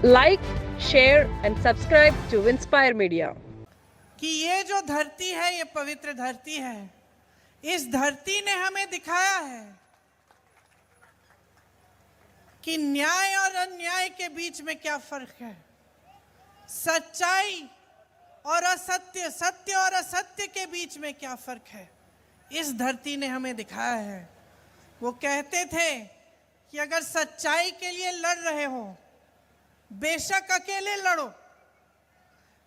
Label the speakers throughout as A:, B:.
A: Like, share and subscribe to Inspire Media.
B: कि ये जो धरती है ये पवित्र धरती है। इस धरती ने हमें दिखाया है कि न्याय और अन्याय के बीच में क्या फर्क है, सच्चाई और असत्य, सत्य और असत्य के बीच में क्या फर्क है। इस धरती ने हमें दिखाया है। वो कहते थे कि अगर सच्चाई के लिए लड़ रहे हो, बेशक अकेले लड़ो,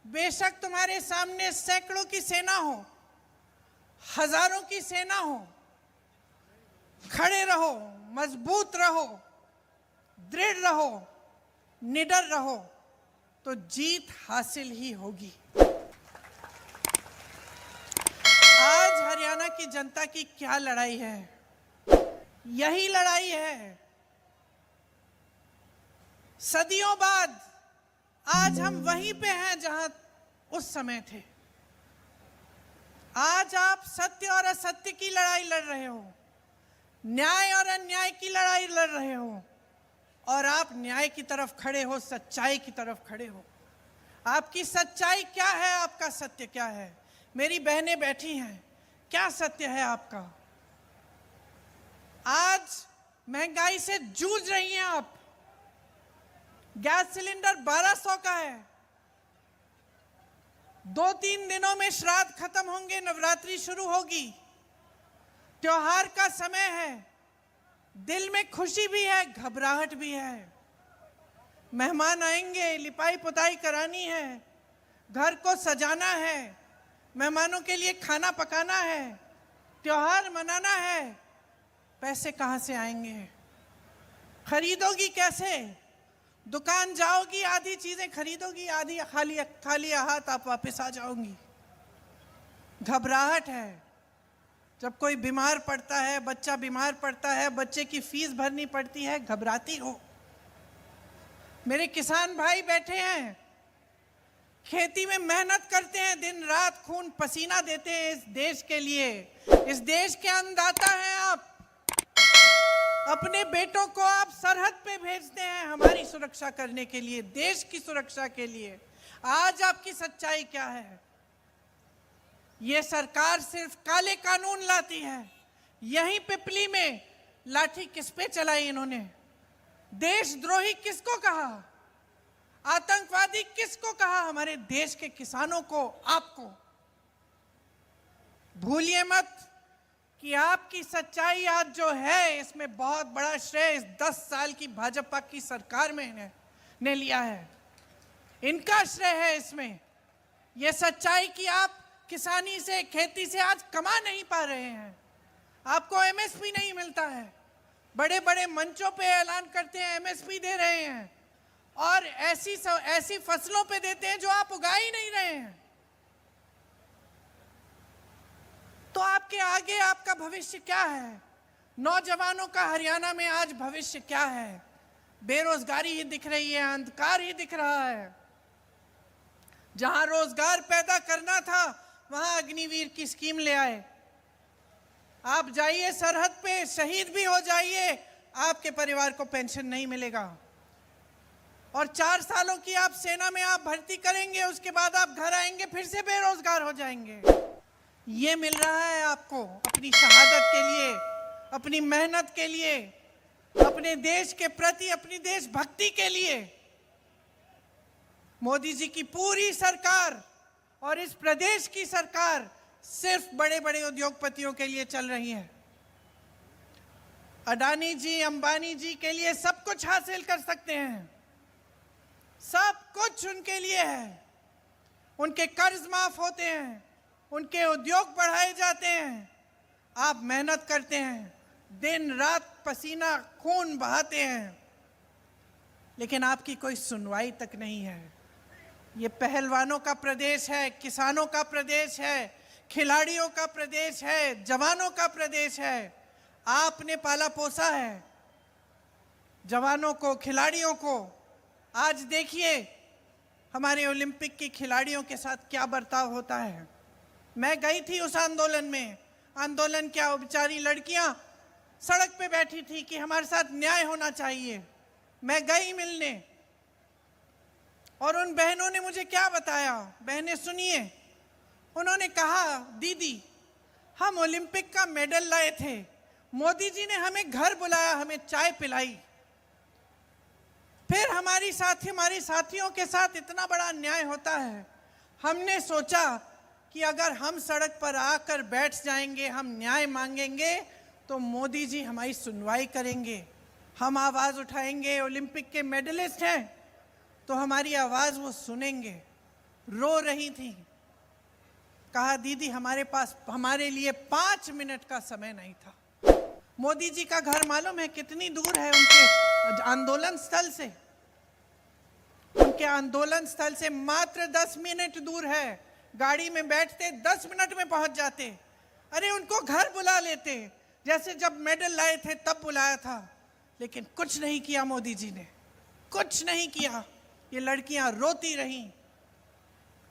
B: बेशक तुम्हारे सामने सैकड़ों की सेना हो, हजारों की सेना हो, खड़े रहो, मजबूत रहो, दृढ़ रहो, निडर रहो, तो जीत हासिल ही होगी। आज हरियाणा की जनता की क्या लड़ाई है? यही लड़ाई है। सदियों बाद आज हम वहीं पे हैं जहां उस समय थे। आज आप सत्य और असत्य की लड़ाई लड़ रहे हो, न्याय और अन्याय की लड़ाई लड़ रहे हो, और आप न्याय की तरफ खड़े हो, सच्चाई की तरफ खड़े हो। आपकी सच्चाई क्या है, आपका सत्य क्या है? मेरी बहनें बैठी हैं, क्या सत्य है आपका? आज महंगाई से जूझ रही हैं आप। गैस सिलेंडर 1200 का है। 2-3 दिनों में श्राद्ध खत्म होंगे, नवरात्रि शुरू होगी, त्योहार का समय है। दिल में खुशी भी है, घबराहट भी है। मेहमान आएंगे, लिपाई पुताई करानी है, घर को सजाना है, मेहमानों के लिए खाना पकाना है, त्योहार मनाना है। पैसे कहाँ से आएंगे? खरीदोगी कैसे? दुकान जाओगी, आधी चीजें खरीदोगी, आधी खाली हाथ आप वापस आ जाओगी। घबराहट है। जब कोई बीमार पड़ता है, बच्चा बीमार पड़ता है, बच्चे की फीस भरनी पड़ती है, घबराती हो। मेरे किसान भाई बैठे हैं, खेती में मेहनत करते हैं, दिन रात खून पसीना देते हैं इस देश के लिए। इस देश के अन्नदाता हैं आप। अपने बेटों को आप सरहद पे भेजते हैं हमारी सुरक्षा करने के लिए, देश की सुरक्षा के लिए। आज आपकी सच्चाई क्या है? ये सरकार सिर्फ काले कानून लाती है। यहीं पिपली में लाठी किस पे चलाई इन्होंने? देशद्रोही किसको कहा? आतंकवादी किसको कहा? हमारे देश के किसानों को, आपको। भूलिए मत कि आपकी सच्चाई आज जो है, इसमें बहुत बड़ा श्रेय इस 10 साल की भाजपा की सरकार में ने लिया है। इनका श्रेय है इसमें। यह सच्चाई कि आप किसानी से, खेती से आज कमा नहीं पा रहे हैं, आपको एमएसपी नहीं मिलता है। बड़े बड़े मंचों पे ऐलान करते हैं एमएसपी दे रहे हैं, और ऐसी फसलों पे देते हैं जो आप उगा ही नहीं रहे हैं। तो आपके आगे आपका भविष्य क्या है? नौजवानों का हरियाणा में आज भविष्य क्या है? बेरोजगारी ही दिख रही है, अंधकार ही दिख रहा है। जहां रोजगार पैदा करना था, वहां अग्निवीर की स्कीम ले आए। आप जाइए सरहद पे, शहीद भी हो जाइए, आपके परिवार को पेंशन नहीं मिलेगा। और 4 सालों की आप सेना में आप भर्ती करेंगे, उसके बाद आप घर आएंगे, फिर से बेरोजगार हो जाएंगे। ये मिल रहा है आपको अपनी शहादत के लिए, अपनी मेहनत के लिए, अपने देश के प्रति, अपनी देशभक्ति के लिए। मोदी जी की पूरी सरकार और इस प्रदेश की सरकार सिर्फ बड़े बड़े उद्योगपतियों के लिए चल रही है। अडानी जी, अंबानी जी के लिए सब कुछ हासिल कर सकते हैं, सब कुछ उनके लिए है। उनके कर्ज माफ होते हैं, उनके उद्योग बढ़ाए जाते हैं। आप मेहनत करते हैं, दिन रात पसीना खून बहाते हैं, लेकिन आपकी कोई सुनवाई तक नहीं है। ये पहलवानों का प्रदेश है, किसानों का प्रदेश है, खिलाड़ियों का प्रदेश है, जवानों का प्रदेश है। आपने पाला पोसा है जवानों को, खिलाड़ियों को। आज देखिए हमारे ओलंपिक की खिलाड़ियों के साथ क्या बर्ताव होता है। मैं गई थी उस आंदोलन में। आंदोलन क्या, बेचारी लड़कियां सड़क पे बैठी थी कि हमारे साथ न्याय होना चाहिए। मैं गई मिलने, और उन बहनों ने मुझे क्या बताया, बहनें सुनिए। उन्होंने कहा, दीदी हम ओलंपिक का मेडल लाए थे, मोदी जी ने हमें घर बुलाया, हमें चाय पिलाई, फिर हमारी साथियों के साथ इतना बड़ा अन्याय होता है। हमने सोचा कि अगर हम सड़क पर आकर बैठ जाएंगे, हम न्याय मांगेंगे तो मोदी जी हमारी सुनवाई करेंगे, हम आवाज़ उठाएंगे, ओलंपिक के मेडलिस्ट हैं तो हमारी आवाज़ वो सुनेंगे। रो रही थी। कहा, दीदी हमारे पास हमारे लिए 5 मिनट का समय नहीं था। मोदी जी का घर मालूम है कितनी दूर है उनके आंदोलन स्थल से? उनके आंदोलन स्थल से मात्र 10 मिनट दूर है। गाड़ी में बैठते 10 मिनट में पहुंच जाते। अरे उनको घर बुला लेते, जैसे जब मेडल लाए थे तब बुलाया था, लेकिन कुछ नहीं किया मोदी जी ने, कुछ नहीं किया। ये लड़कियां रोती रहीं,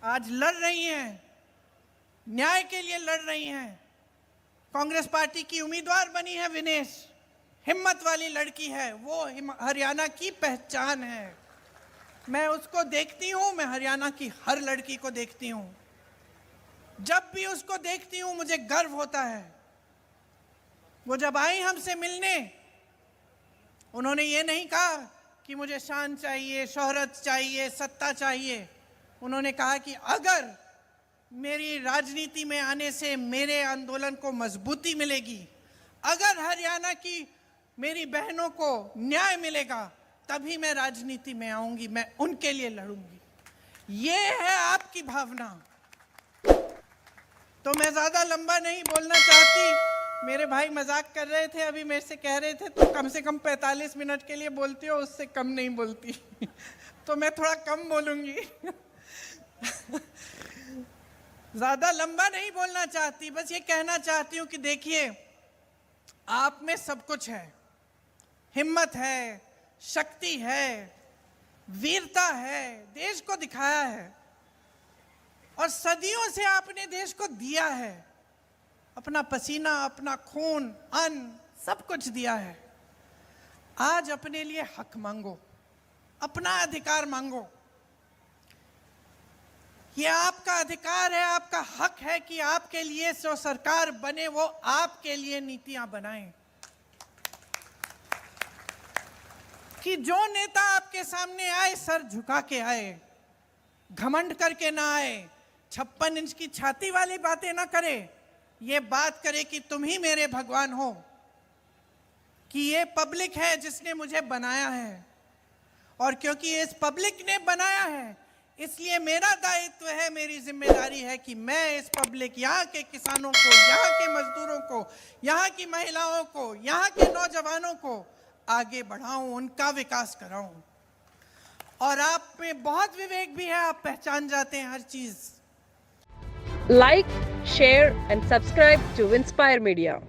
B: आज लड़ रही हैं, न्याय के लिए लड़ रही हैं। कांग्रेस पार्टी की उम्मीदवार बनी है विनेश, हिम्मत वाली लड़की है, वो हरियाणा की पहचान है। मैं उसको देखती हूँ, मैं हरियाणा की हर लड़की को देखती हूँ, जब भी उसको देखती हूँ मुझे गर्व होता है। वो जब आई हमसे मिलने, उन्होंने ये नहीं कहा कि मुझे शान चाहिए, शोहरत चाहिए, सत्ता चाहिए। उन्होंने कहा कि अगर मेरी राजनीति में आने से मेरे आंदोलन को मजबूती मिलेगी, अगर हरियाणा की मेरी बहनों को न्याय मिलेगा, तभी मैं राजनीति में आऊंगी, मैं उनके लिए लड़ूंगी। ये है आपकी भावना। तो मैं ज्यादा लंबा नहीं बोलना चाहती। मेरे भाई मजाक कर रहे थे, अभी मेरे से कह रहे थे तो कम से कम 45 मिनट के लिए बोलती हो, उससे कम नहीं बोलती। तो मैं थोड़ा कम बोलूंगी। ज्यादा लंबा नहीं बोलना चाहती, बस ये कहना चाहती हूँ कि देखिए, आप में सब कुछ है, हिम्मत है, शक्ति है, वीरता है, देश को दिखाया है और सदियों से आपने देश को दिया है, अपना पसीना, अपना खून, अन्न, सब कुछ दिया है। आज अपने लिए हक मांगो, अपना अधिकार मांगो। ये आपका अधिकार है, आपका हक है कि आपके लिए जो सरकार बने वो आपके लिए नीतियां बनाए, कि जो नेता आपके सामने आए सर झुका के आए, घमंड करके ना आए, 56 इंच की छाती वाली बातें ना करे, ये बात करे कि तुम ही मेरे भगवान हो, कि ये पब्लिक है जिसने मुझे बनाया है, और क्योंकि इस पब्लिक ने बनाया है इसलिए मेरा दायित्व है, मेरी जिम्मेदारी है कि मैं इस पब्लिक, यहाँ के किसानों को, यहाँ के मजदूरों को, यहाँ की महिलाओं को, यहाँ के नौजवानों को आगे बढ़ाऊं, उनका विकास कराऊं। और आप में बहुत विवेक भी है, आप पहचान जाते हैं हर चीज।
A: Like, share and subscribe to Inspire Media.